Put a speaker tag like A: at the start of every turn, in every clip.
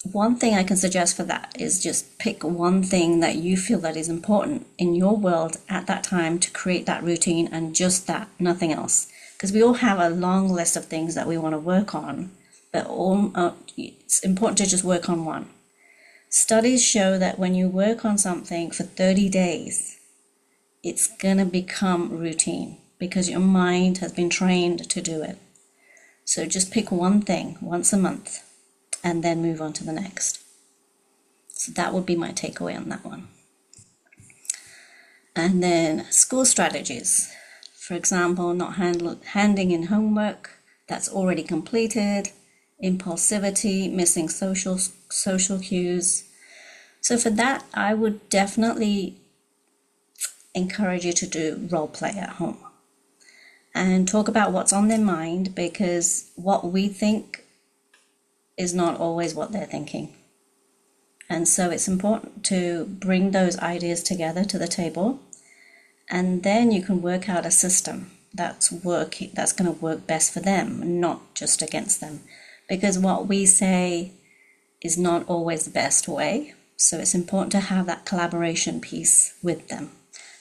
A: one thing I can suggest for that is just pick one thing that you feel that is important in your world at that time to create that routine, and just that, nothing else. Because we all have a long list of things that we want to work on, but it's important to just work on one. Studies show that when you work on something for 30 days, it's going to become routine because your mind has been trained to do it. So just pick one thing once a month and then move on to the next. So that would be my takeaway on that one. And then school strategies. For example, not handing in homework that's already completed, impulsivity, missing social cues. So for that, I would definitely encourage you to do role play at home and talk about what's on their mind, because what we think is not always what they're thinking. And so it's important to bring those ideas together to the table, and then you can work out a system that's going to work best for them, not just against them. Because what we say is not always the best way. So it's important to have that collaboration piece with them.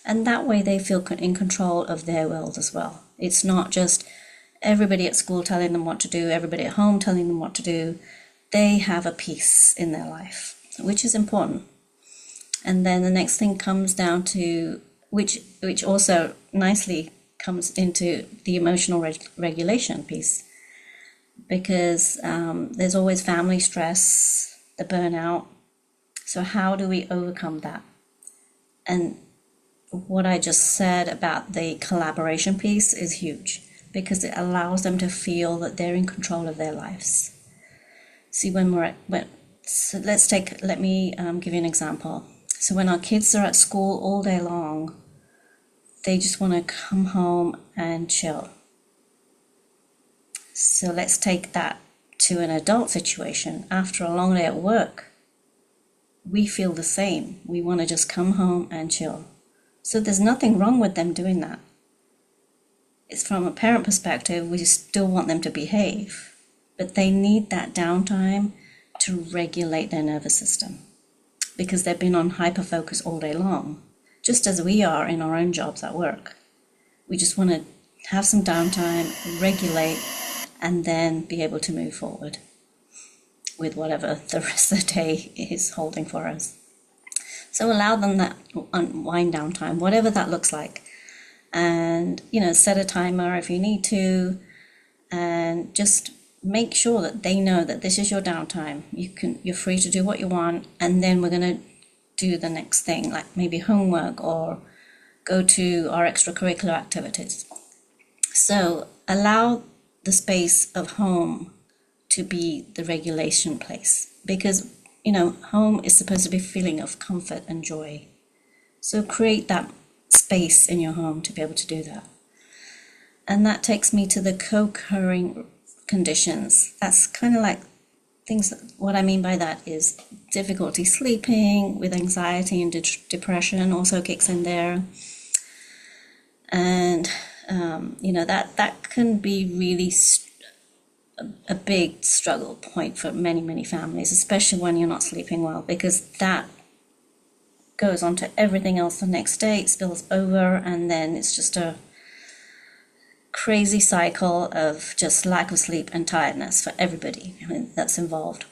A: And that way they feel in control of their world as well. It's not just everybody at school telling them what to do, everybody at home telling them what to do. They have a piece in their life, which is important. And then the next thing comes down to, which also nicely comes into the emotional regulation piece, because there's always family stress, the burnout. So how do we overcome that? And what I just said about the collaboration piece is huge, because it allows them to feel that they're in control of their lives. See, let me give you an example. So when our kids are at school all day long, they just want to come home and chill. So let's take that to an adult situation. After a long day at work, we feel the same. We want to just come home and chill. So there's nothing wrong with them doing that. It's from a parent perspective, we still want them to behave, but they need that downtime to regulate their nervous system, because they've been on hyper focus all day long, just as we are in our own jobs at work. We just want to have some downtime, regulate, and then be able to move forward with whatever the rest of the day is holding for us. So allow them that wind down time, whatever that looks like. And, set a timer if you need to, and just make sure that they know that this is your downtime. You're free to do what you want, and then we're going to do the next thing, like maybe homework or go to our extracurricular activities. So allow the space of home to be the regulation place, because home is supposed to be a feeling of comfort and joy. So create that space in your home to be able to do that. And that takes me to the co-occurring conditions. That's kind of like things. What I mean by that is difficulty sleeping, with anxiety and depression also kicks in there. And that can be really a big struggle point for many families, especially when you're not sleeping well, because that goes on to everything else the next day. It spills over, and then it's just a crazy cycle of just lack of sleep and tiredness for everybody that's involved.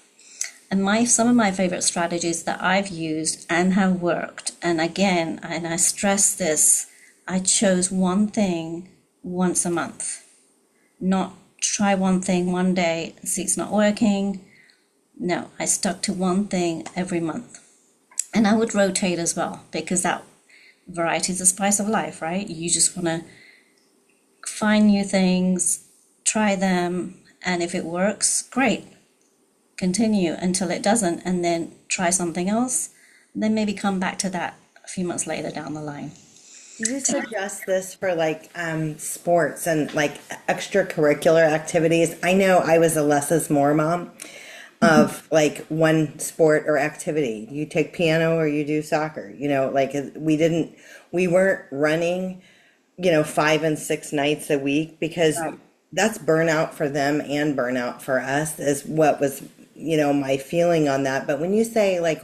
A: And some of my favorite strategies that I've used and have worked, and again, and I stress this, I chose one thing once a month, not try one thing one day and see it's not working. No, I stuck to one thing every month. And I would rotate as well, because that variety is the spice of life, right? You just want to find new things, try them, and if it works, great. Continue until it doesn't, and then try something else. Then maybe come back to that a few months later down the line.
B: Do you suggest this for sports and extracurricular activities? I know I was a less is more mom of one sport or activity. You take piano or you do soccer. We weren't running, 5 and 6 nights a week, because
A: Right.
B: that's burnout for them and burnout for us, is what was my feeling on that. But when you say like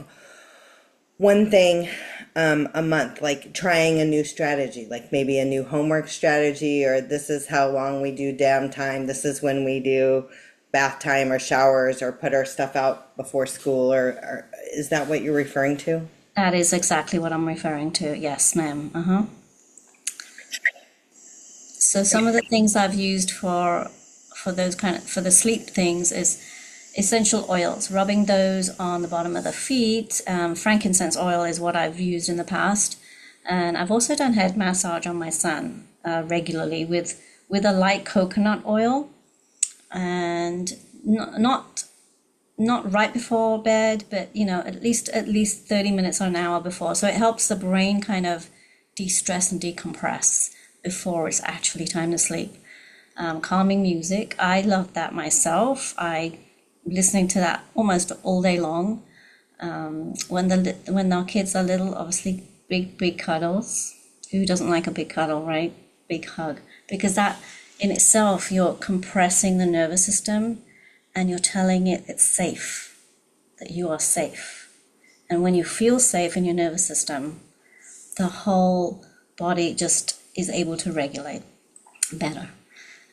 B: one thing a month, like trying a new strategy, like maybe a new homework strategy, or this is how long we do downtime, this is when we do bath time or showers or put our stuff out before school, or is that what you're referring to?
A: That is exactly what I'm referring to. Yes, ma'am. Uh-huh. So some of the things I've used for those for the sleep things is essential oils, rubbing those on the bottom of the feet. Frankincense oil is what I've used in the past. And I've also done head massage on my son regularly with a light coconut oil, and not right before bed, but at least 30 minutes or an hour before. So it helps the brain kind of de-stress and decompress before it's actually time to sleep. Calming music, I love that myself. I listening to that almost all day long. When our kids are little, obviously big cuddles. Who doesn't like a big cuddle, right? Big hug, because that in itself, you're compressing the nervous system, and you're telling it it's safe, that you are safe. And when you feel safe in your nervous system, the whole body just is able to regulate better.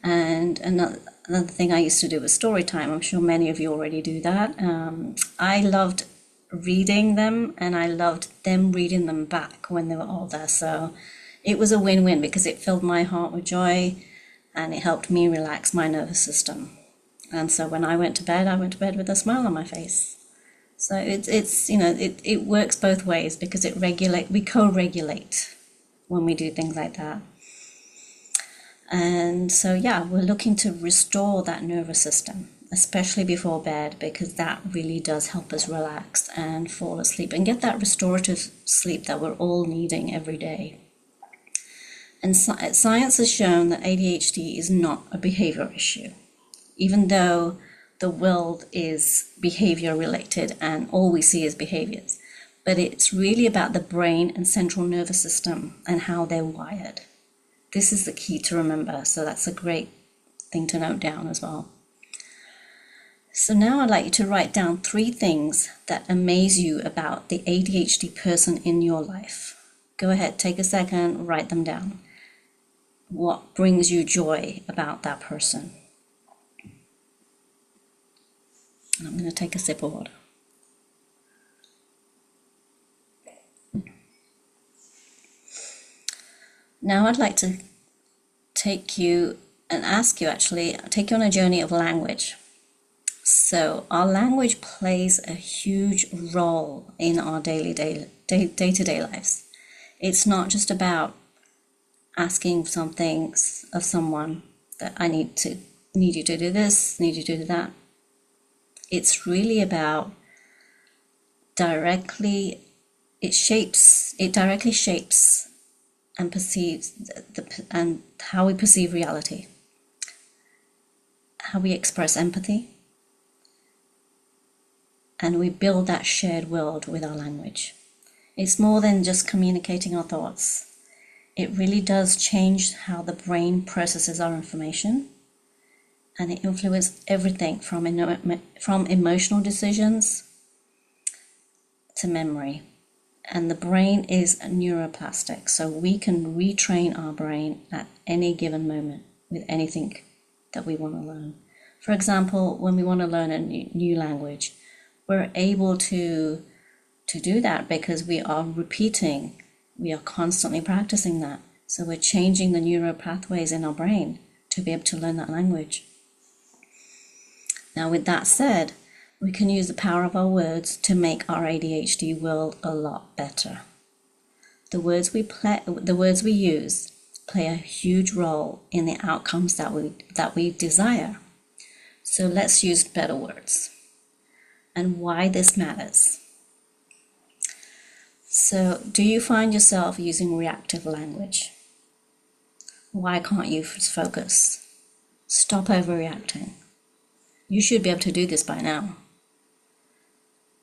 A: And another thing I used to do was story time. I'm sure many of you already do that. I loved reading them, and I loved them reading them back when they were older. So it was a win-win because it filled my heart with joy, and it helped me relax my nervous system. And so when I went to bed with a smile on my face. So it works both ways because we co-regulate when we do things like that. And so, yeah, we're looking to restore that nervous system, especially before bed, because that really does help us relax and fall asleep and get that restorative sleep that we're all needing every day. And science has shown that ADHD is not a behavior issue, even though the world is behavior related and all we see is behaviors. But it's really about the brain and central nervous system and how they're wired. This is the key to remember, so that's a great thing to note down as well. So now I'd like you to write down 3 things that amaze you about the ADHD person in your life. Go ahead, take a second, write them down. What brings you joy about that person? And I'm going to take a sip of water. Now I'd like to take you on a journey of language. So our language plays a huge role in our day-to-day lives. It's not just about asking something of someone that I need you to do this, need you to do that. It's really about it directly shapes and perceives and how we perceive reality, how we express empathy, and we build that shared world with our language. It's more than just communicating our thoughts. It really does change how the brain processes our information, and it influences everything from emotional decisions to memory. And the brain is neuroplastic, so we can retrain our brain at any given moment with anything that we want to learn. For example, when we want to learn a new language, we're able to do that because we are constantly practicing that. So we're changing the neural pathways in our brain to be able to learn that language. Now, with that said, we can use the power of our words to make our ADHD world a lot better. The words we use play a huge role in the outcomes that we desire. So let's use better words and why this matters. So, do you find yourself using reactive language? Why can't you focus? Stop overreacting. You should be able to do this by now.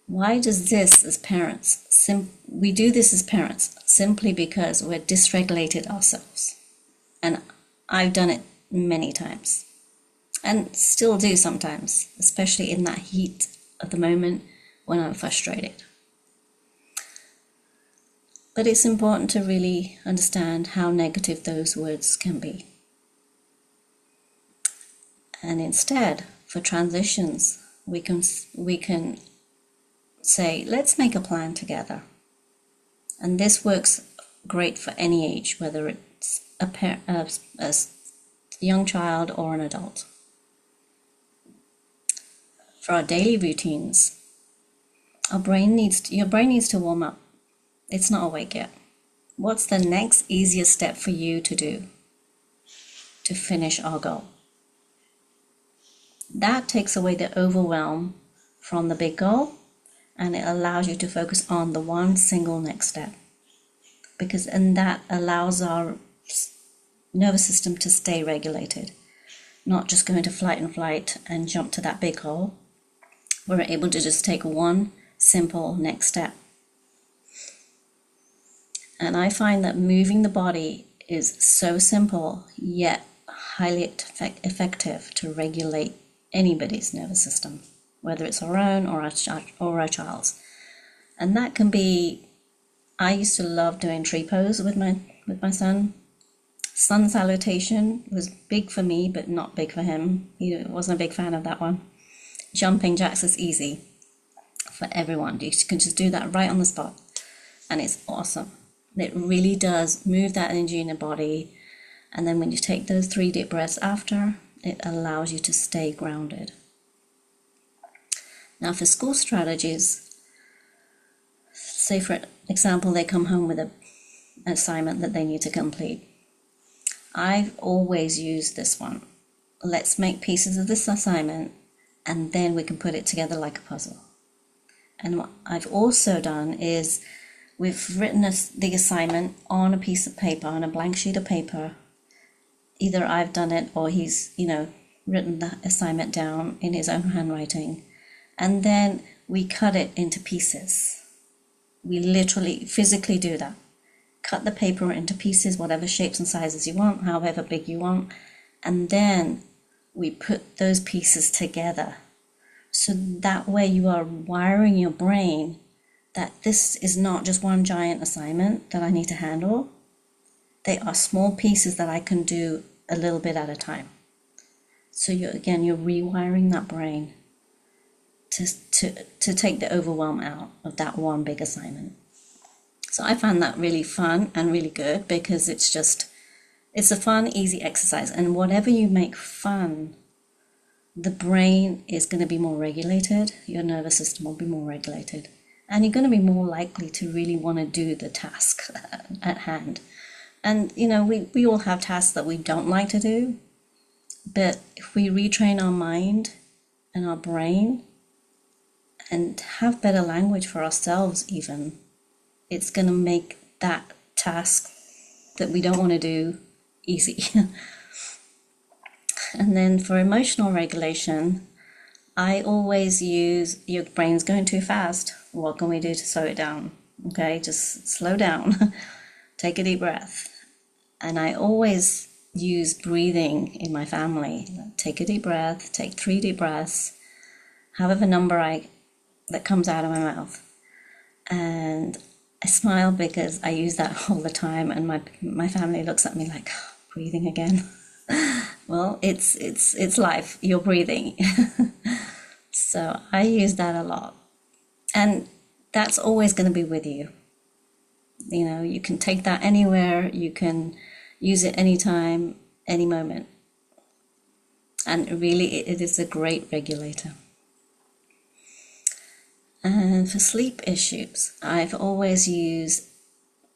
A: Why does this as parents? We do this as parents simply because we're dysregulated ourselves. And I've done it many times. And still do sometimes, especially in that heat at the moment when I'm frustrated. But it's important to really understand how negative those words can be. And instead, for transitions, we can say, let's make a plan together. And this works great for any age, whether it's a young child or an adult. For our daily routines, your brain needs to warm up. It's not awake yet. What's the next easiest step for you to do to finish our goal? That takes away the overwhelm from the big goal, and it allows you to focus on the one single next step. And that allows our nervous system to stay regulated, not just go into flight and jump to that big goal. We're able to just take one simple next step. And I find that moving the body is so simple, yet highly effective to regulate anybody's nervous system, whether it's our own or our child's. And that can be, I used to love doing tree pose with my son. Sun salutation was big for me, but not big for him. He wasn't a big fan of that one. Jumping jacks is easy for everyone. You can just do that right on the spot, and it's awesome. It really does move that energy in the body, and then when you take those 3 deep breaths after, it allows you to stay grounded. Now for school strategies, say for example they come home with an assignment that they need to complete. I've always used this one. Let's make pieces of this assignment and then we can put it together like a puzzle. And what I've also done is we've written the assignment on a piece of paper, on a blank sheet of paper. Either I've done it or he's, written the assignment down in his own handwriting. And then we cut it into pieces. We literally, physically do that. Cut the paper into pieces, whatever shapes and sizes you want, however big you want. And then we put those pieces together. So that way you are wiring your brain that this is not just one giant assignment that I need to handle. They are small pieces that I can do a little bit at a time. So you're rewiring that brain to take the overwhelm out of that one big assignment. So I found that really fun and really good because it's a fun, easy exercise. And whatever you make fun, the brain is going to be more regulated. Your nervous system will be more regulated. And you're going to be more likely to really want to do the task at hand. And, we all have tasks that we don't like to do. But if we retrain our mind and our brain and have better language for ourselves even, it's going to make that task that we don't want to do easy. And then for emotional regulation, I always use your brain's going too fast. What can we do to slow it down? Okay, just slow down. Take a deep breath. And I always use breathing in my family. Take a deep breath, take 3 deep breaths, however number that comes out of my mouth. And I smile because I use that all the time, and my family looks at me like, oh, breathing again. Well, it's life. You're breathing. So I use that a lot. And that's always going to be with you. You can take that anywhere. You can use it anytime, any moment. And really, it is a great regulator. And for sleep issues, I've always used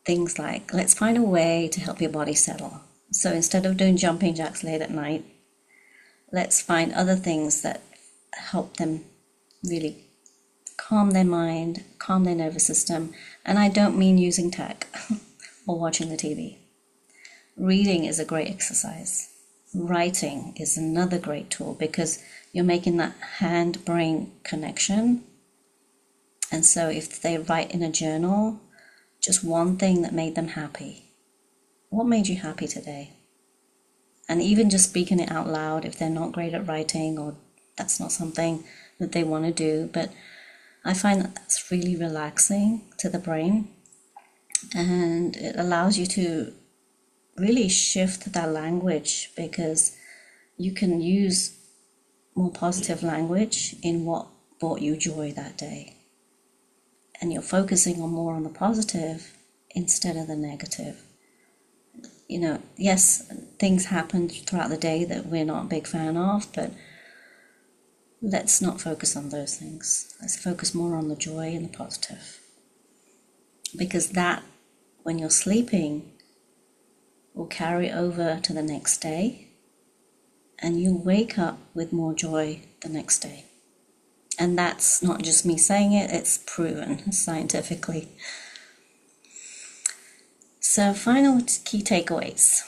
A: things like, let's find a way to help your body settle. So instead of doing jumping jacks late at night, let's find other things that help them really calm their mind, calm their nervous system. And I don't mean using tech or watching the TV. Reading is a great exercise. Writing is another great tool because you're making that hand-brain connection. And so if they write in a journal, just one thing that made them happy. What made you happy today? And even just speaking it out loud, if they're not great at writing or that's not something that they want to do. But I find that that's really relaxing to the brain, and it allows you to really shift that language, because you can use more positive language in what brought you joy that day. And you're focusing on more on the positive instead of the negative. You know, yes, things happen throughout the day that we're not a big fan of, but let's not focus on those things. Let's focus more on the joy and the positive. Because that, when you're sleeping, will carry over to the next day, and you'll wake up with more joy the next day. And that's not just me saying it, it's proven scientifically. So, final key takeaways.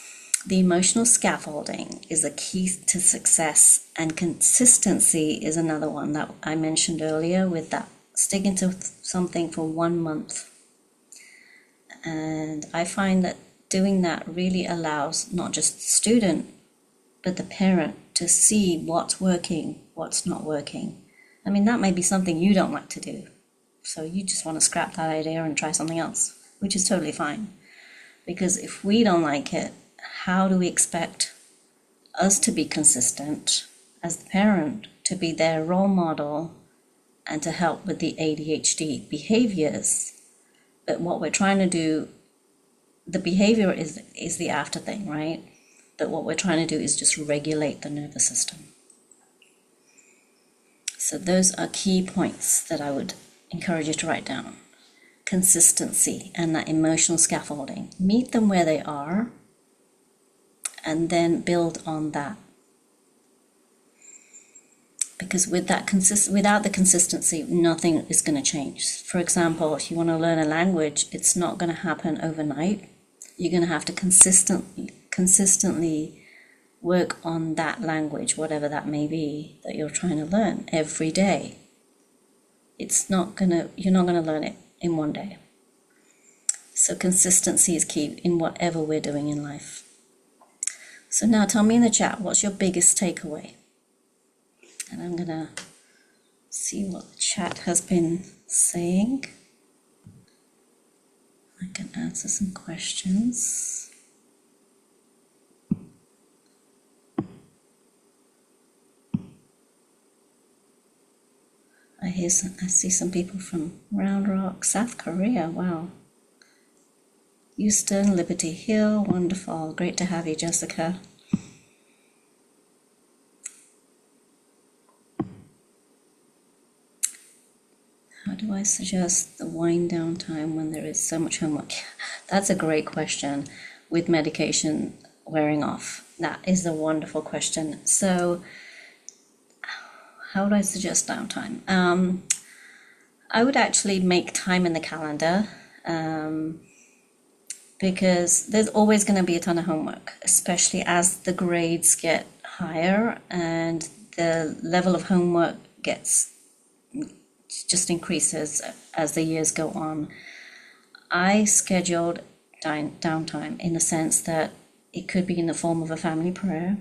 A: The emotional scaffolding is a key to success, and consistency is another one that I mentioned earlier, with that sticking to something for 1 month. And I find that doing that really allows not just the student, but the parent to see what's working, what's not working. I mean, that may be something you don't like to do, so you just want to scrap that idea and try something else, which is totally fine. Because if we don't like it, how do we expect us to be consistent as the parent, to be their role model and to help with the ADHD behaviors? But what we're trying to do, the behavior is the after thing, right? But what we're trying to do is just regulate the nervous system. So those are key points that I would encourage you to write down. Consistency and that emotional scaffolding. Meet them where they are and then build on that. Because with that without the consistency, nothing is going to change. For example, if you want to learn a language, it's not going to happen overnight. You're going to have to consistently work on that language, whatever that may be, that you're trying to learn every day. You're not going to learn it in one day. So consistency is key in whatever we're doing in life. So now tell me in the chat, what's your biggest takeaway? And I'm going to see what the chat has been saying. I can answer some questions. I see some people from Round Rock, South Korea. Wow. Houston, Liberty Hill, wonderful. Great to have you, Jessica. How do I suggest the wind down time when there is so much homework? That's a great question with medication wearing off. That is a wonderful question. So, how would I suggest downtime? I would actually make time in the calendar, because there's always going to be a ton of homework, especially as the grades get higher and the level of homework just increases as the years go on. I scheduled downtime in the sense that it could be in the form of a family prayer,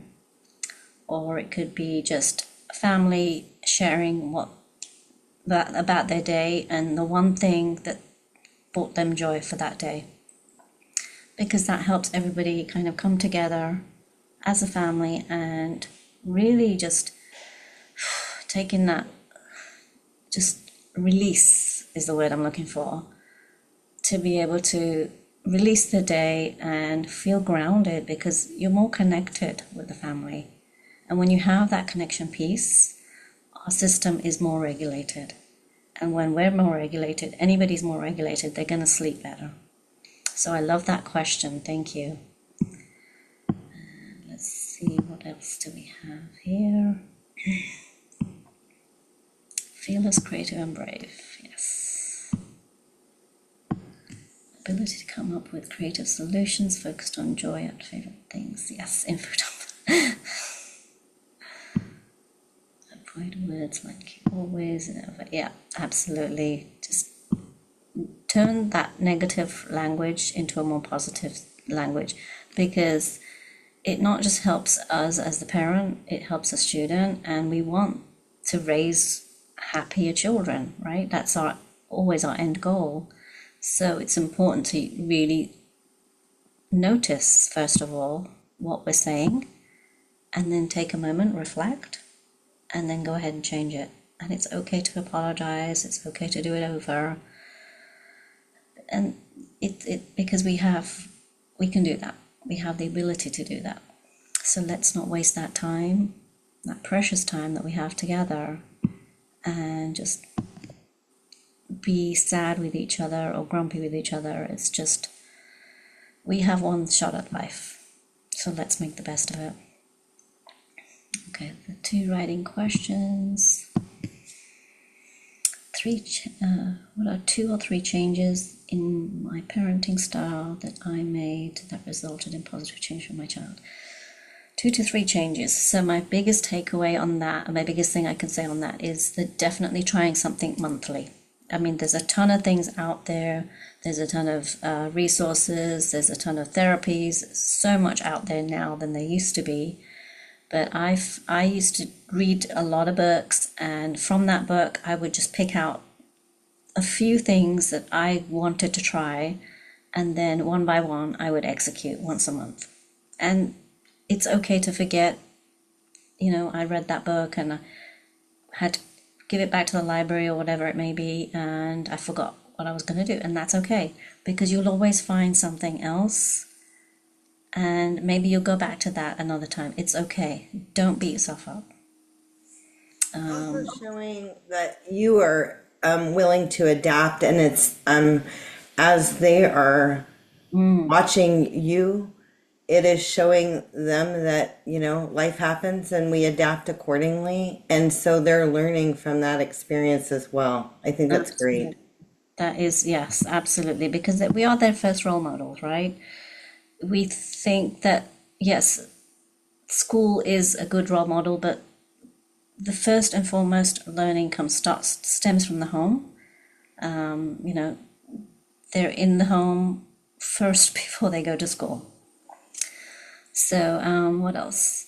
A: or it could be just family sharing about their day and the one thing that brought them joy for that day. Because that helps everybody kind of come together as a family and really just taking that, just release is the word I'm looking for, to be able to release the day and feel grounded, because you're more connected with the family. And when you have that connection piece, our system is more regulated. And when we're more regulated, anybody's more regulated, they're going to sleep better. So I love that question. Thank you. Let's see, what else do we have here? Fearless, creative, and brave. Yes. Ability to come up with creative solutions focused on joy and favorite things. Yes, info dump. Avoid words like always. Yeah, absolutely. Just turn that negative language into a more positive language, because it not just helps us as the parent, it helps the student, and we want to raise happier children, right? That's our always our end goal. So it's important to really notice, first of all, what we're saying, and then take a moment, reflect, and then go ahead and change it. And it's okay to apologize, it's okay to do it over. And because we can do that. We have the ability to do that. So let's not waste that time, that precious time that we have together, and just be sad with each other or grumpy with each other. It's just, we have one shot at life. So let's make the best of it. Okay, the 2 writing questions. What are 2 or 3 changes in my parenting style that I made that resulted in positive change for my child? 2 to 3 changes. So my biggest takeaway on that, and my biggest thing I can say on that, is that definitely trying something monthly. I mean, there's a ton of things out there. There's a ton of resources. There's a ton of therapies. So much out there now than there used to be. But I used to read a lot of books, and from that book, I would just pick out a few things that I wanted to try, and then one by one, I would execute once a month. And it's okay to forget, I read that book and I had to give it back to the library or whatever it may be, and I forgot what I was going to do, and that's okay, because you'll always find something else. And maybe you'll go back to that another time. It's okay. Don't beat yourself up.
B: Also showing that you are willing to adapt, and it's as they are watching you, it is showing them that life happens and we adapt accordingly, and so they're learning from that experience as well. I think that's great.
A: That is, yes, absolutely, because we are their first role models, right? We think that, yes, school is a good role model, but the first and foremost learning stems from the home. They're in the home first before they go to school. So what else?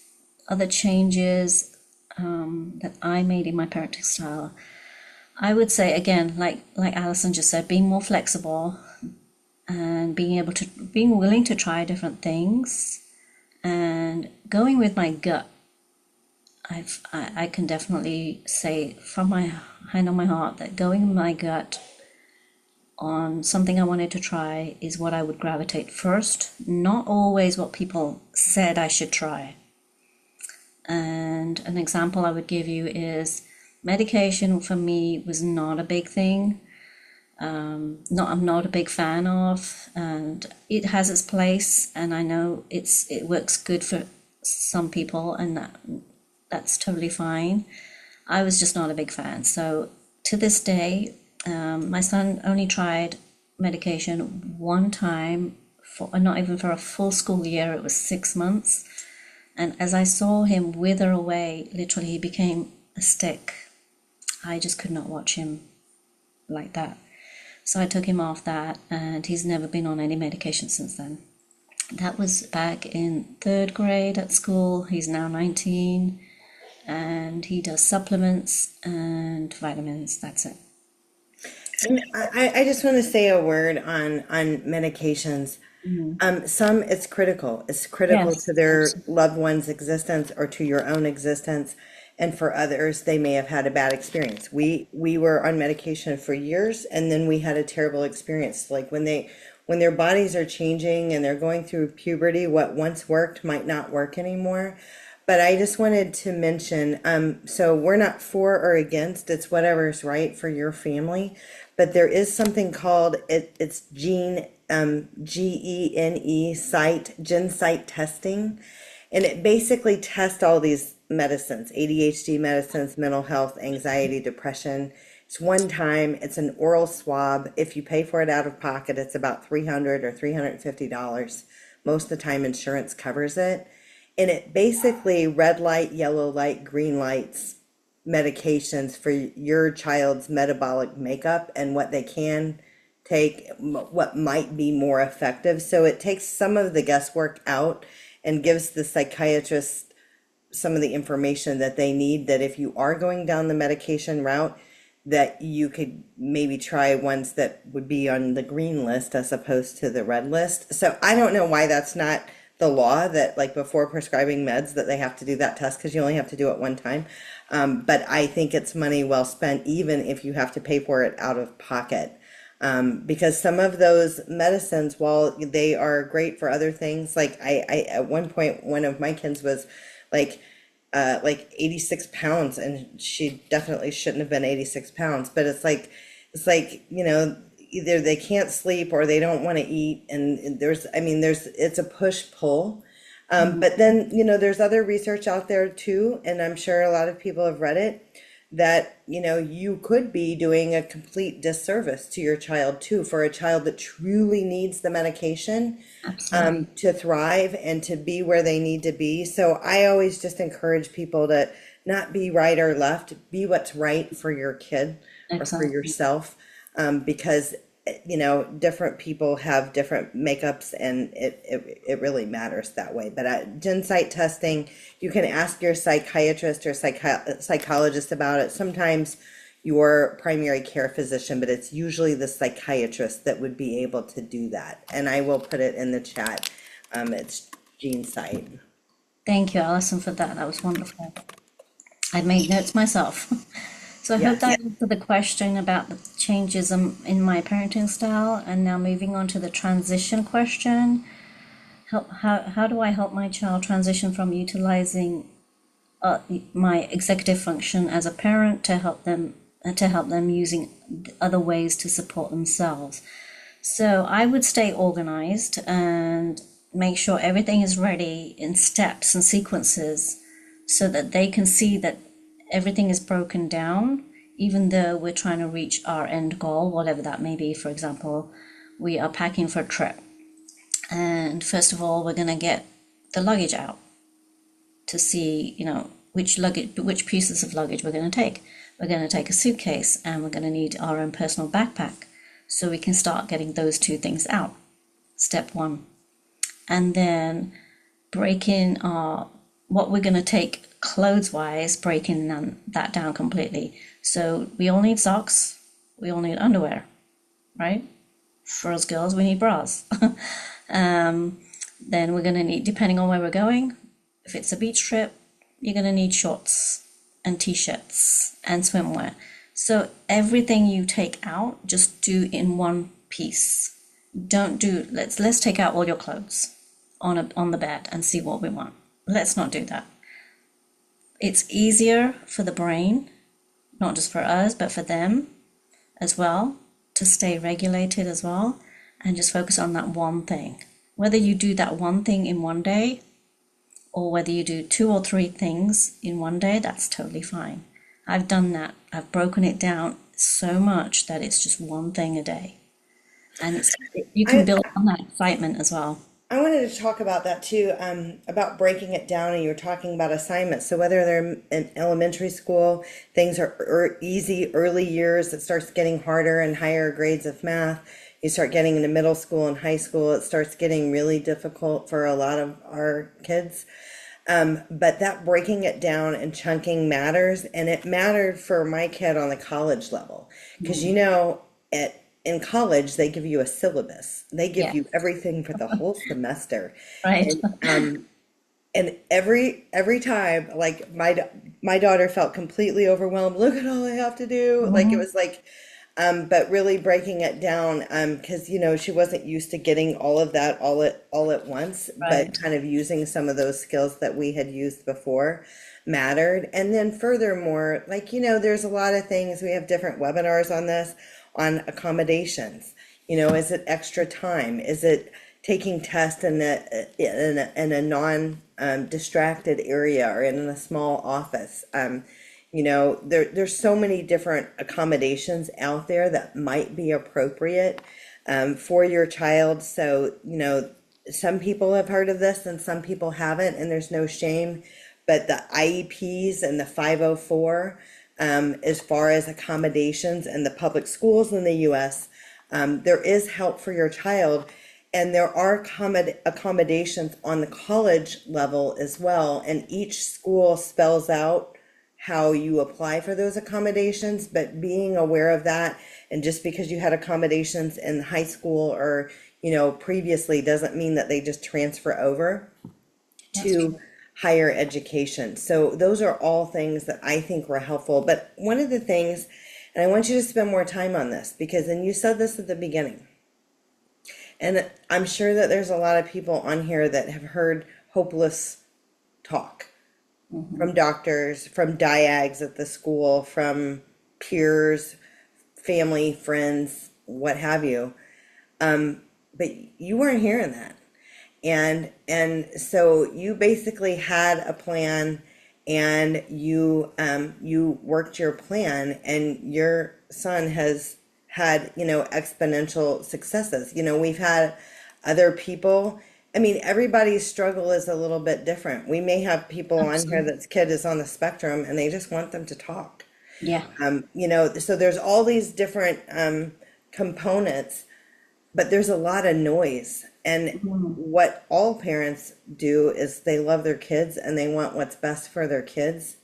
A: Other changes that I made in my parenting style. I would say, again, like Alison just said, being more flexible, and being willing to try different things, and going with my gut. I can definitely say from my hand on my heart that going with my gut on something I wanted to try is what I would gravitate first, not always what people said I should try. And an example I would give you is medication for me was not a big thing. I'm not a big fan of, and it has its place, and I know it works good for some people, and that's totally fine. I was just not a big fan. So to this day, my son only tried medication one time, for not even for a full school year. It was 6 months, and as I saw him wither away, literally he became a stick. I just could not watch him like that. So I took him off that, and he's never been on any medication since then. That was back in 3rd grade at school. He's now 19, and he does supplements and vitamins. That's it.
B: And I just want to say a word on medications. Some it's critical. It's critical
A: Yes,
B: to their
A: absolutely.
B: loved one's existence or to your own existence. And for others, they may have had a bad experience. We were on medication for years, and then we had a terrible experience. Like when their bodies are changing and they're going through puberty, what once worked might not work anymore. But I just wanted to mention, so we're not for or against, it's whatever's right for your family. But there is something called it's GENE site testing, and it basically tests all these medicines, ADHD medicines, mental health, anxiety, depression. It's one time, it's an oral swab. If you pay for it out of pocket, it's about $300 or $350. Most of the time insurance covers it. And it basically red light, yellow light, green lights medications for your child's metabolic makeup and what they can take, what might be more effective. So it takes some of the guesswork out and gives the psychiatrist some of the information that they need, that if you are going down the medication route, that you could maybe try ones that would be on the green list as opposed to the red list. So I don't know why that's not the law, that like before prescribing meds that they have to do that test, because you only have to do it one time. But I think it's money well spent, even if you have to pay for it out of pocket. Because some of those medicines, while they are great for other things, like I at one point, one of my kids was like 86 pounds, and she definitely shouldn't have been 86 pounds, but it's like, either they can't sleep or they don't want to eat. And it's a push pull. But then, there's other research out there too, and I'm sure a lot of people have read it, that, you could be doing a complete disservice to your child too, for a child that truly needs the medication,
A: Absolutely.
B: to thrive and to be where they need to be. So I always just encourage people to not be right or left, be what's right for your kid or for
A: Exactly.
B: yourself. Because different people have different makeups, and it really matters that way. But Gensight testing, you can ask your psychiatrist or psychologist about it. Sometimes your primary care physician, but it's usually the psychiatrist that would be able to do that. And I will put it in the chat. It's Gensight.
A: Thank you, Alison, for that. That was wonderful. I made notes myself. So I hope
B: Yes.
A: that answered the question about the changes in my parenting style. And now moving on to the transition question. How do I help my child transition from utilizing my executive function as a parent to help them using other ways to support themselves? So I would stay organized and make sure everything is ready in steps and sequences so that they can see that everything is broken down, even though we're trying to reach our end goal, whatever that may be. For example, we are packing for a trip. And first of all, we're going to get the luggage out to see, which pieces of luggage we're going to take. We're going to take a suitcase, and we're going to need our own personal backpack. So we can start getting those two things out. Step one. And then breaking what we're going to take clothes wise, breaking that down completely. So we all need socks, we all need underwear, right? For us girls, we need bras. Then we're going to need, depending on where we're going, if it's a beach trip, you're going to need shorts and t-shirts and swimwear. So everything you take out, just do in one piece. Don't do, let's take out all your clothes on the bed and see what we want. Let's not do that. It's easier for the brain, not just for us, but for them as well, to stay regulated as well, and just focus on that one thing. Whether you do that one thing in one day, or whether you do 2 or 3 things in one day, that's totally fine. I've done that. I've broken it down so much that it's just one thing a day. And you can
B: I,
A: build on that excitement as well.
B: I wanted to talk about that too, about breaking it down, and you were talking about assignments. So whether they're in elementary school, things are easy early years, it starts getting harder and higher grades of math. You start getting into middle school and high school, it starts getting really difficult for a lot of our kids. But that breaking it down and chunking matters, and it mattered for my kid on the college level, because in college they give you a syllabus, they give
A: Yeah,
B: you everything for the whole semester,
A: right.
B: and every time, like my daughter felt completely overwhelmed. Look at all I have to do. Like it
A: Mhm.
B: was like, but really breaking it down, because she wasn't used to getting all of that all at once, but
A: Right.
B: kind of using some of those skills that we had used before mattered. And then furthermore, like there's a lot of things, we have different webinars on this, on accommodations. Is it extra time? Is it taking tests in a non distracted area, or in a small office? There's so many different accommodations out there that might be appropriate for your child. So, some people have heard of this and some people haven't, and there's no shame. But the IEPs and the 504, as far as accommodations in the public schools in the US, there is help for your child. And there are accommodations on the college level as well, and each school spells out how you apply for those accommodations, but being aware of that, and just because you had accommodations in high school or, previously, doesn't mean that they just transfer over
A: That's
B: to
A: true.
B: higher education. So those are all things that I think were helpful. But one of the things, and I want you to spend more time on this, because, and you said this at the beginning, and I'm sure that there's a lot of people on here that have heard hopeless talk from doctors, from diags at the school, from peers, family, friends, what have you. But you weren't hearing that. And so you basically had a plan, and you worked your plan, and your son has had, exponential successes. We've had other people. I mean, everybody's struggle is a little bit different. We may have people on here
A: Absolutely.
B: that's kid is on the spectrum and they just want them to talk.
A: Yeah.
B: So there's all these different components, but there's a lot of noise. And
A: Mm.
B: what all parents do is they love their kids and they want what's best for their kids.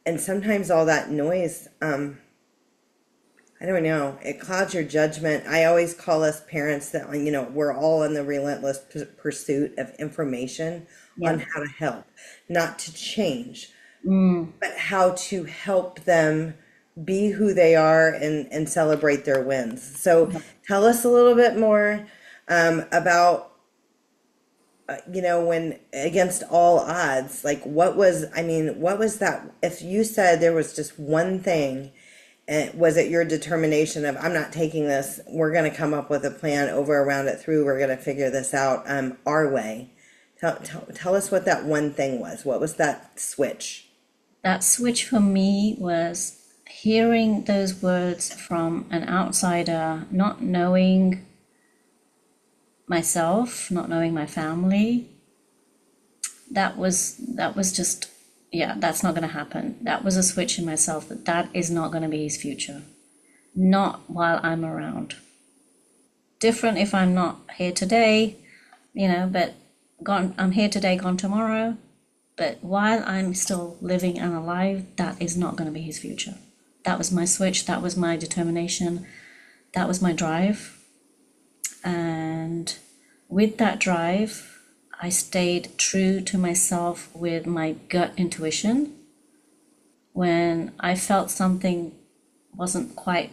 B: And sometimes all that noise, I don't know, it clouds your judgment. I always call us parents that, we're all in the relentless pursuit of information
A: Yeah.
B: on how to help, not to change,
A: Mm.
B: but how to help them be who they are, and celebrate their wins. So
A: Yeah.
B: tell us a little bit more about, when against all odds, like what was that? If you said there was just one thing, and was it your determination of, I'm not taking this, we're going to come up with a plan, over, around it, through, we're going to figure this out our way. Tell us what that one thing was. What was that switch?
A: That switch for me was hearing those words from an outsider, not knowing myself, not knowing my family. That was just, yeah, that's not going to happen. That was a switch in myself that is not going to be his future. Not while I'm around. Different if I'm not here today, but gone, I'm here today, gone tomorrow. But while I'm still living and alive, that is not going to be his future. That was my switch, that was my determination, that was my drive. And with that drive, I stayed true to myself with my gut intuition. When I felt something wasn't quite,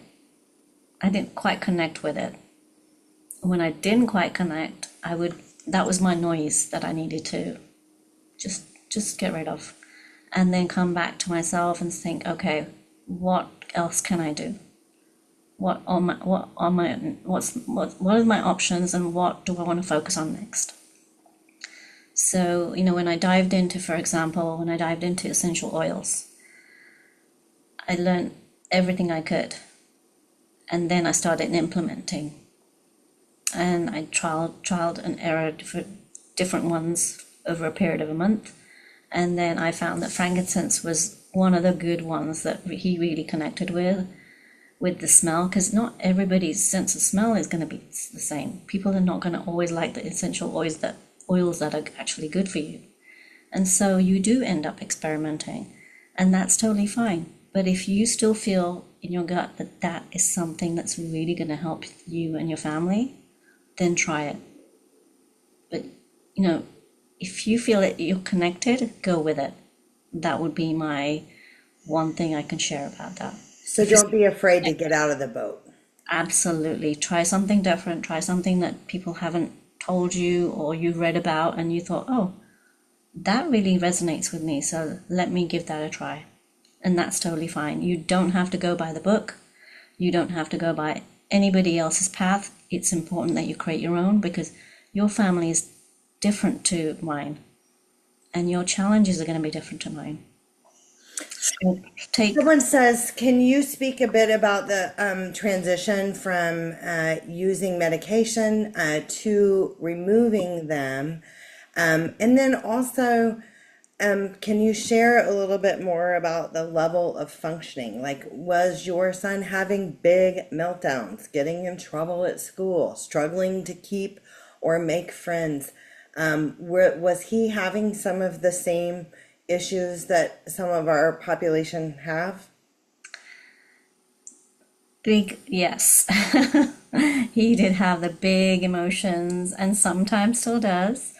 A: I didn't quite connect with it. When I didn't quite connect, that was my noise that I needed to just get rid of. And then come back to myself and think, okay, what else can I do? What are my options, and what do I want to focus on next? So, when I dived into, for example, when I dived into essential oils, I learned everything I could. And then I started implementing. And I trialed and errored different ones over a period of a month. And then I found that frankincense was one of the good ones that he really connected with the smell, because not everybody's sense of smell is going to be the same. People are not going to always like the essential oils that are actually good for you. And so you do end up experimenting, and that's totally fine. But if you still feel in your gut that that is something that's really going to help you and your family, then try it. But, if you feel that you're connected, go with it. That would be my one thing I can share about that.
B: So don't be afraid to get out of the boat.
A: Absolutely. Try something different. Try something that people haven't told you or you read about and you thought, oh, that really resonates with me. So let me give that a try. And that's totally fine. You don't have to go by the book. You don't have to go by anybody else's path. It's important that you create your own, because your family is different to mine and your challenges are going to be different to mine. So take
B: Someone says, can you speak a bit about the transition from using medication to removing them? And then also, Can you share a little bit more about the level of functioning? Like, was your son having big meltdowns, getting in trouble at school, struggling to keep or make friends? Was he having some of the same issues that some of our population have?
A: Big, yes. He did have the big emotions and sometimes still does.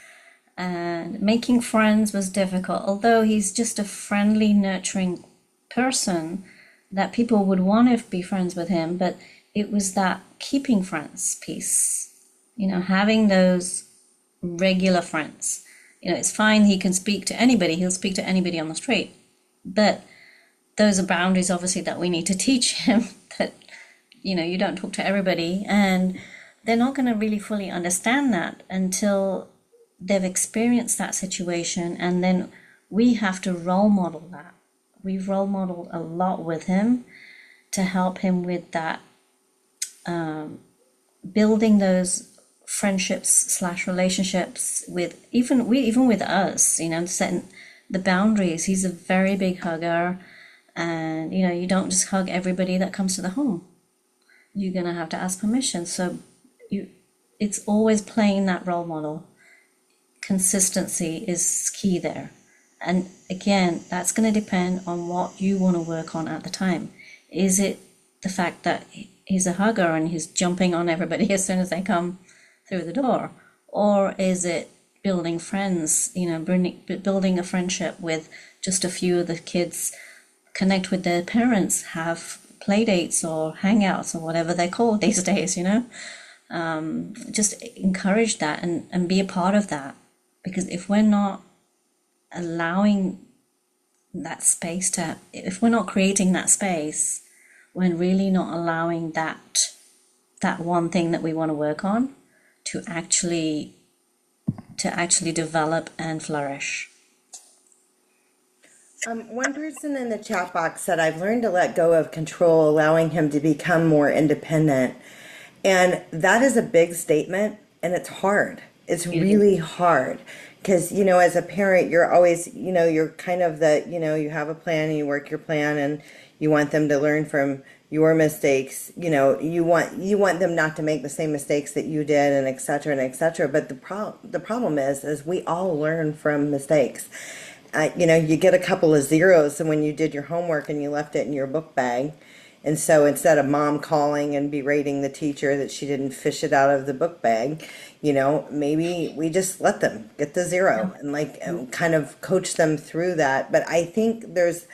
A: And making friends was difficult, although he's just a friendly, nurturing person that people would want to be friends with him. But it was that keeping friends piece, having those regular friends. It's fine, he can speak to anybody, he'll speak to anybody on the street. But those are boundaries, obviously, that we need to teach him that, you don't talk to everybody. And they're not going to really fully understand that until they've experienced that situation, and then we have to role model that. We've role modeled a lot with him to help him with that, building those friendships slash relationships with even with us, setting the boundaries. He's a very big hugger, and you don't just hug everybody that comes to the home. You're gonna have to ask permission. So it's always playing that role model. Consistency is key there. And again, that's going to depend on what you want to work on at the time. Is it the fact that he's a hugger and he's jumping on everybody as soon as they come through the door? Or is it building friends, building a friendship with just a few of the kids, connect with their parents, have play dates or hangouts or whatever they're called these days, just encourage that and be a part of that. Because if we're not allowing that space if we're not creating that space, we're really not allowing that one thing that we want to work on to actually develop and flourish.
B: One person in the chat box said, I've learned to let go of control, allowing him to become more independent. And that is a big statement, and it's hard. It's really hard because, as a parent, you're always, you're kind of you have a plan and you work your plan and you want them to learn from your mistakes. You want them not to make the same mistakes that you did, and et cetera, and et cetera. But the problem is we all learn from mistakes. You get a couple of zeros when you did your homework and you left it in your book bag. And so instead of mom calling and berating the teacher that she didn't fish it out of the book bag, maybe we just let them get the zero and kind of coach them through that. But I think there's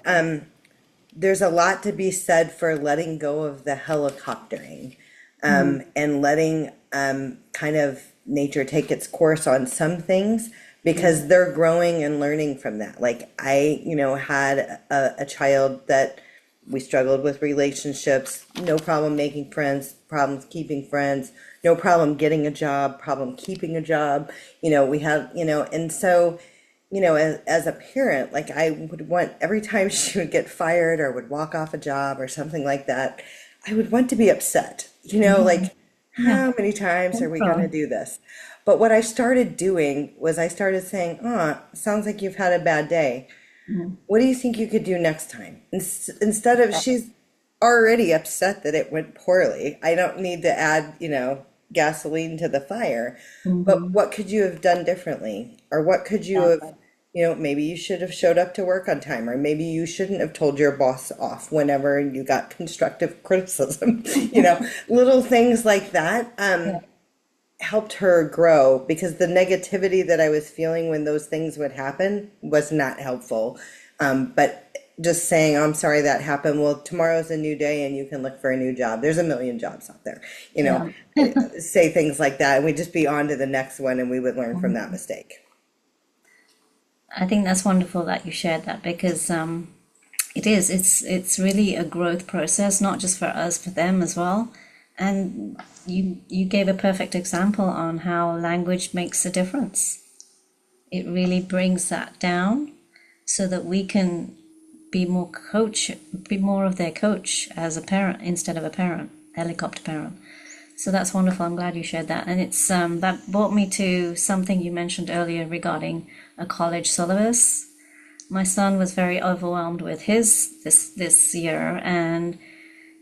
B: a lot to be said for letting go of the helicoptering, and letting kind of nature take its course on some things, because they're growing and learning from that. Like I, had a child that we struggled with relationships, no problem making friends, problems keeping friends, no problem getting a job, problem keeping a job. We have, and so, as a parent, like I would want every time she would get fired or would walk off a job or something like that, I would want to be upset, like how many times are we going to do this? But what I started doing was I started saying, sounds like you've had a bad day. What do you think you could do next time? Instead of, she's already upset that it went poorly. I don't need to add, gasoline to the fire. But what could you have done differently? Or what could you have, maybe you should have showed up to work on time, or maybe you shouldn't have told your boss off whenever you got constructive criticism. Little things like that helped her grow, because the negativity that I was feeling when those things would happen was not helpful. But just saying, I'm sorry that happened. Well, tomorrow's a new day and you can look for a new job. There's a million jobs out there, say things like that. And we'd just be on to the next one and we would learn from that mistake.
A: I think that's wonderful that you shared that, because it's really a growth process, not just for us, for them as well. And you gave a perfect example on how language makes a difference. It really brings that down so that we can be more of their coach as a parent instead of a parent, helicopter parent. So that's wonderful. I'm glad you shared that. And it's that brought me to something you mentioned earlier regarding a college syllabus. My son was very overwhelmed with his this year, and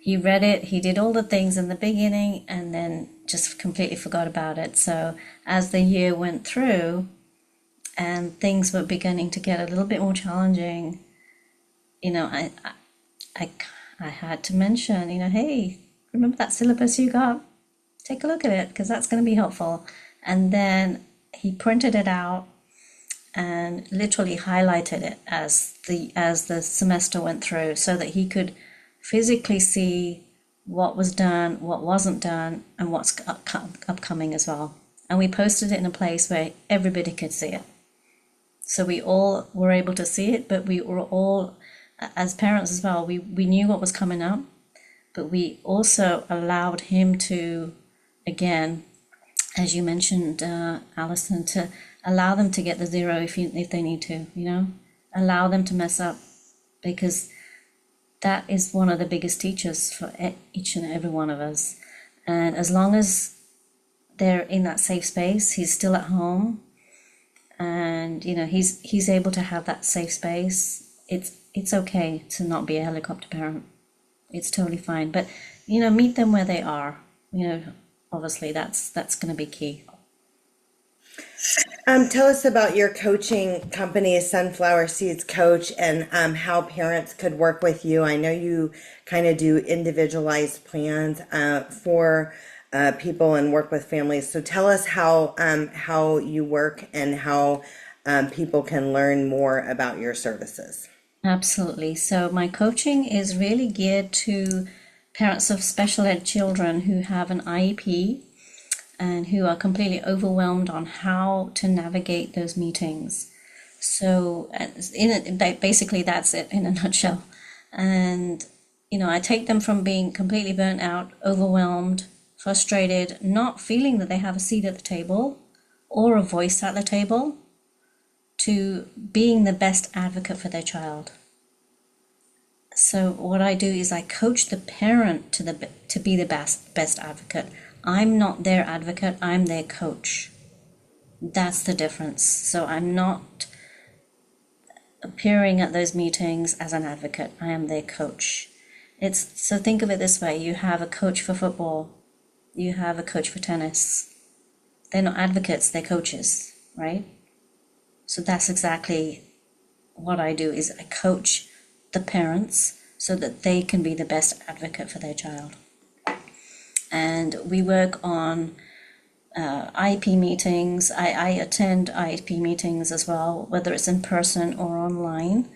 A: he read it, he did all the things in the beginning, and then just completely forgot about it. So as the year went through and things were beginning to get a little bit more challenging, you know, I, I had to mention, hey, remember that syllabus you got? Take a look at it, because that's going to be helpful. And then he printed it out and literally highlighted it as the semester went through, so that he could physically see what was done, what wasn't done, and what's upcoming as well. And we posted it in a place where everybody could see it. So we all were able to see it, but we were all, as parents as well, we knew what was coming up, but we also allowed him to, again, as you mentioned, Alison, to allow them to get the zero if they need to, allow them to mess up, because that is one of the biggest teachers for each and every one of us. And as long as they're in that safe space, he's still at home, and he's able to have that safe space. It's okay to not be a helicopter parent. It's totally fine. But meet them where they are. Obviously that's going to be key.
B: Tell us about your coaching company, Sunflower Seeds Coach, and how parents could work with you. I know you kind of do individualized plans for people and work with families. So tell us how you work and how people can learn more about your services.
A: Absolutely. So my coaching is really geared to parents of special ed children who have an IEP and who are completely overwhelmed on how to navigate those meetings. So basically that's it in a nutshell. And, I take them from being completely burnt out, overwhelmed, frustrated, not feeling that they have a seat at the table or a voice at the table, to being the best advocate for their child. So what I do is I coach the parent to be the best advocate. I'm not their advocate, I'm their coach. That's the difference. So I'm not appearing at those meetings as an advocate. I am their coach. So think of it this way. You have a coach for football. You have a coach for tennis. They're not advocates, they're coaches, right? So that's exactly what I do, is I coach the parents so that they can be the best advocate for their child. And we work on IEP meetings. I attend IEP meetings as well, whether it's in person or online.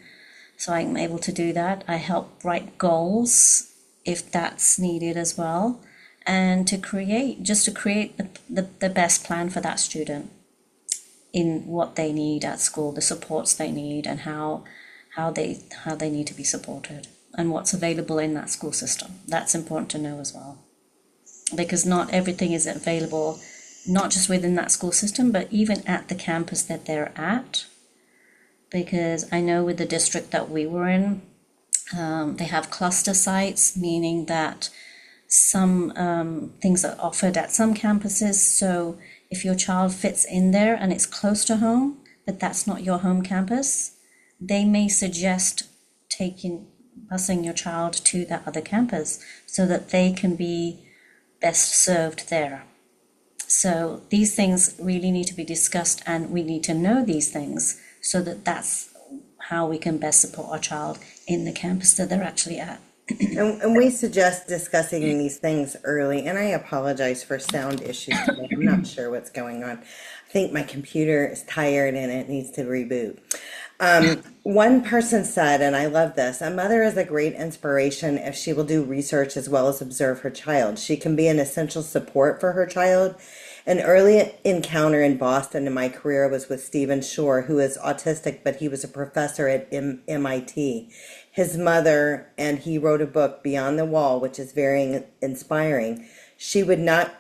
A: So I'm able to do that. I help write goals if that's needed as well, and to create the best plan for that student in what they need at school, the supports they need, and how they need to be supported, and what's available in that school system. That's important to know as well, because not everything is available, not just within that school system, but even at the campus that they're at. Because I know with the district that we were in, they have cluster sites, meaning that some things are offered at some campuses. So if your child fits in there and it's close to home, but that's not your home campus, they may suggest busing your child to that other campus so that they can be best served there. So these things really need to be discussed, and we need to know these things so that that's how we can best support our child in the campus that they're actually at.
B: And we suggest discussing these things early, and I apologize for sound issues today. I'm not sure what's going on. I think my computer is tired and it needs to reboot. One person said, and I love this, a mother is a great inspiration if she will do research as well as observe her child. She can be an essential support for her child. An early encounter in Boston in my career was with Stephen Shore, who is autistic, but he was a professor at MIT. His mother, and he wrote a book, Beyond the Wall, which is very inspiring. She would not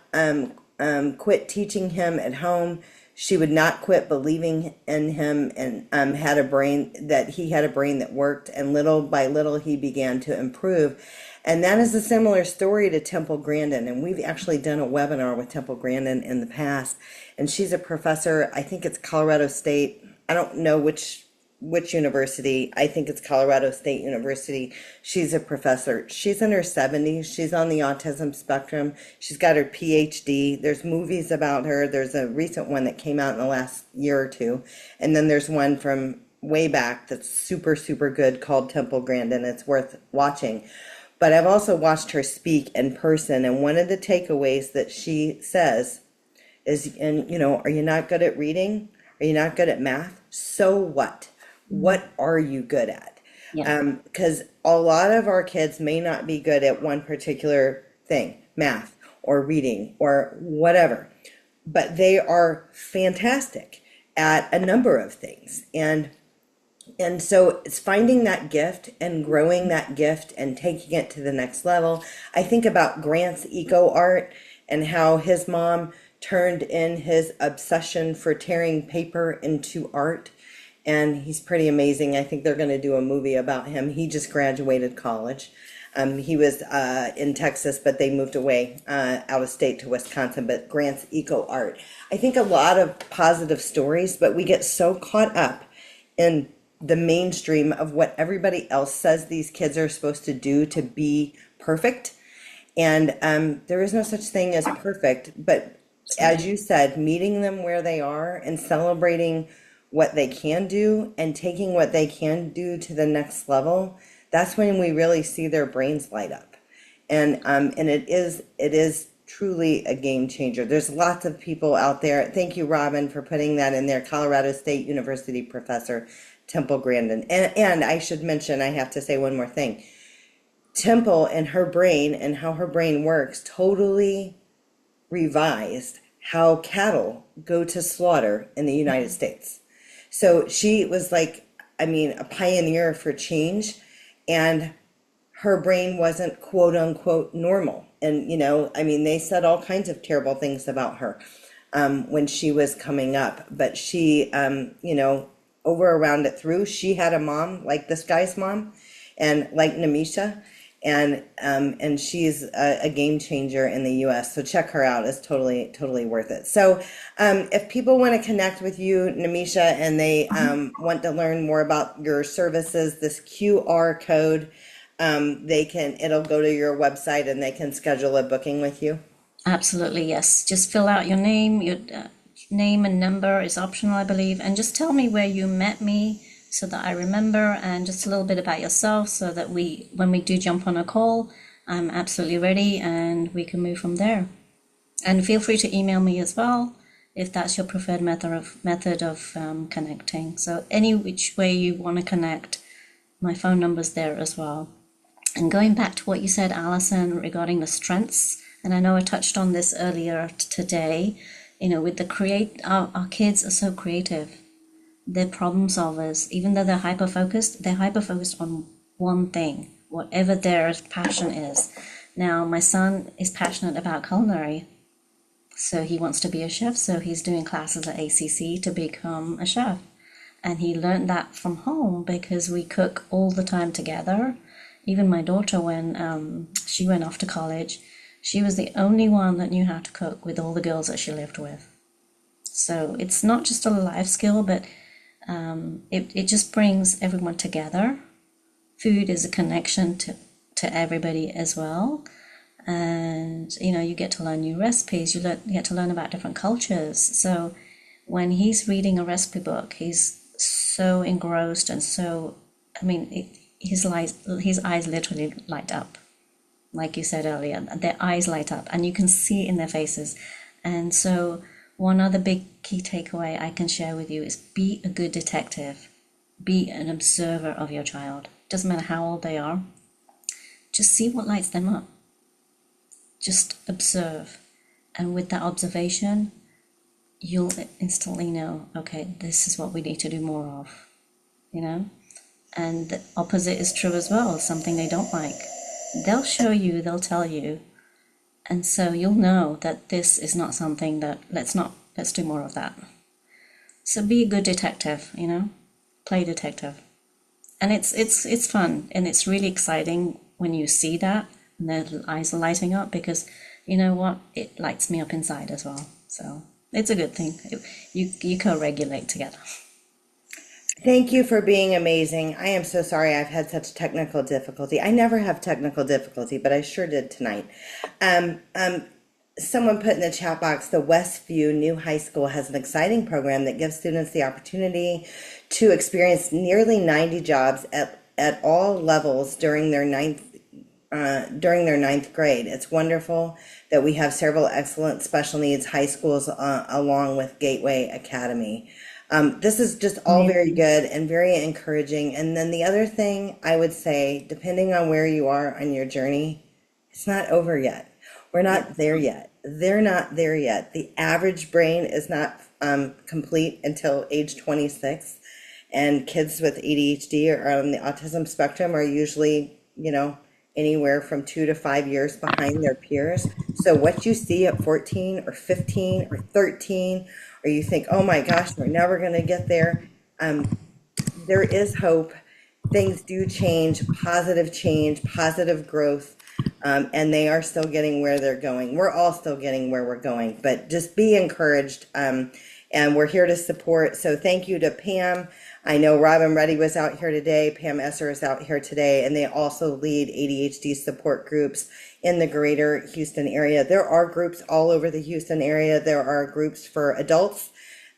B: quit teaching him at home. She would not quit believing in him, and had a brain that he had a brain that worked. And little by little, he began to improve. And that is a similar story to Temple Grandin. And we've actually done a webinar with Temple Grandin in the past. And she's a professor. I think it's Colorado State. I don't know which university. I think it's Colorado State University. She's a professor. She's in her 70s. She's on the autism spectrum. She's got her PhD. There's movies about her. There's a recent one that came out in the last year or two. And then there's one from way back that's super, super good called Temple Grandin. It's worth watching. But I've also watched her speak in person. And one of the takeaways that she says is, and are you not good at reading? Are you not good at math? So what? What are you good at?
A: Yeah.
B: Because a lot of our kids may not be good at one particular thing, math or reading or whatever, but they are fantastic at a number of things. And so it's finding that gift and growing that gift and taking it to the next level. I think about Grant's eco art and how his mom turned in his obsession for tearing paper into art. And he's pretty amazing. I think they're going to do a movie about him. He just graduated college. He was in Texas, but they moved away out of state to Wisconsin. But Grant's eco art. I think a lot of positive stories, but we get so caught up in the mainstream of what everybody else says these kids are supposed to do to be perfect. And there is no such thing as perfect. But as you said, meeting them where they are and celebrating what they can do and taking what they can do to the next level, that's when we really see their brains light up. And it is truly a game changer. There's lots of people out there. Thank you, Robin, for putting that in there. Colorado State University professor Temple Grandin. And I should mention, I have to say one more thing. Temple and her brain and how her brain works totally revised how cattle go to slaughter in the United States. So she was like, a pioneer for change, and her brain wasn't quote unquote normal. And, they said all kinds of terrible things about her when she was coming up, but she, over around it through, she had a mom like this guy's mom and like Nimisha. And she's a game changer in the U.S. So check her out. It's totally worth it. So if people want to connect with you, Nimisha, and they want to learn more about your services, this QR code, it'll go to your website and they can schedule a booking with you.
A: Absolutely, yes. Just fill out your name. Your name and number is optional, I believe, and just tell me where you met me, so that I remember, and just a little bit about yourself, so that when we do jump on a call, I'm absolutely ready and we can move from there. And feel free to email me as well if that's your preferred method of connecting. So any which way you want to connect, my phone number's there as well. And going back to what you said, Alison, regarding the strengths, and I know I touched on this earlier today, with our kids are so creative. They're problem solvers. Even though they're hyper-focused on one thing, whatever their passion is. Now, my son is passionate about culinary, so he wants to be a chef, so he's doing classes at ACC to become a chef. And he learned that from home because we cook all the time together. Even my daughter, when she went off to college, she was the only one that knew how to cook with all the girls that she lived with. So it's not just a life skill, but it just brings everyone together. Food is a connection to everybody as well. And, you get to learn new recipes. You get to learn about different cultures. So when he's reading a recipe book, he's so engrossed and so, his eyes literally light up. Like you said earlier, their eyes light up and you can see it in their faces. And so one other big key takeaway I can share with you is be a good detective. Be an observer of your child. Doesn't matter how old they are. Just see what lights them up. Just observe. And with that observation, you'll instantly know, okay, this is what we need to do more of, And the opposite is true as well, something they don't like. They'll show you, they'll tell you. And so you'll know that this is not something that, let's do more of that. So be a good detective, play detective. And it's fun, and it's really exciting when you see that and their eyes are lighting up, because you know what? It lights me up inside as well. So it's a good thing. You co-regulate together.
B: Thank you for being amazing. I am so sorry I've had such technical difficulty. I never have technical difficulty, but I sure did tonight. Um, um, Someone put in the chat box, the Westview New High School has an exciting program that gives students the opportunity to experience nearly 90 jobs at all levels during their ninth grade. It's wonderful that we have several excellent special needs high schools along with Gateway Academy. This is just all very good and very encouraging. And then the other thing I would say, depending on where you are on your journey, it's not over yet. We're not there yet. They're not there yet. The average brain is not complete until age 26. And kids with ADHD or on the autism spectrum are usually, anywhere from 2 to 5 years behind their peers. So what you see at 14 or 15 or 13, or you think, oh my gosh, we're never going to get there. There is hope. Things do change, positive growth, and they are still getting where they're going. We're all still getting where we're going, but just be encouraged. And we're here to support. So thank you to Pam. I know Robin Reddy was out here today. Pam Esser is out here today, and they also lead ADHD support groups in the greater Houston area. There are groups all over the Houston area. There are groups for adults.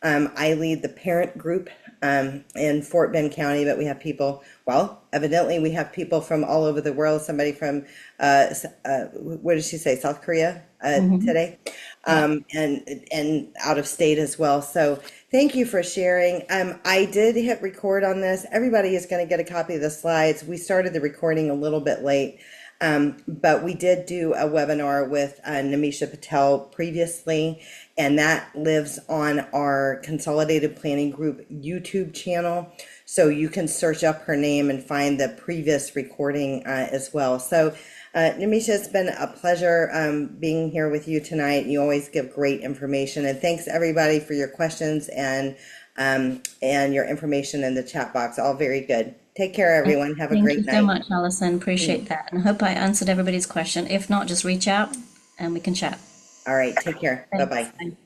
B: I lead the parent group in Fort Bend County, but we have people, well, evidently we have people from all over the world. Somebody from, what did she say, South Korea today, and out of state as well. So thank you for sharing. I did hit record on this. Everybody is going to get a copy of the slides. We started the recording a little bit late. But we did do a webinar with Nimisha Patel previously, and that lives on our Consolidated Planning Group YouTube channel. So you can search up her name and find the previous recording as well. So Nimisha, it's been a pleasure being here with you tonight. You always give great information, and thanks everybody for your questions and your information in the chat box. All very good. Take care, everyone. Have a
A: Thank
B: great
A: you so
B: night.
A: much, Alison. Appreciate that. And I hope I answered everybody's question. If not, just reach out and we can chat.
B: All right, take care.
A: Thanks.
B: Bye-bye.
A: Bye.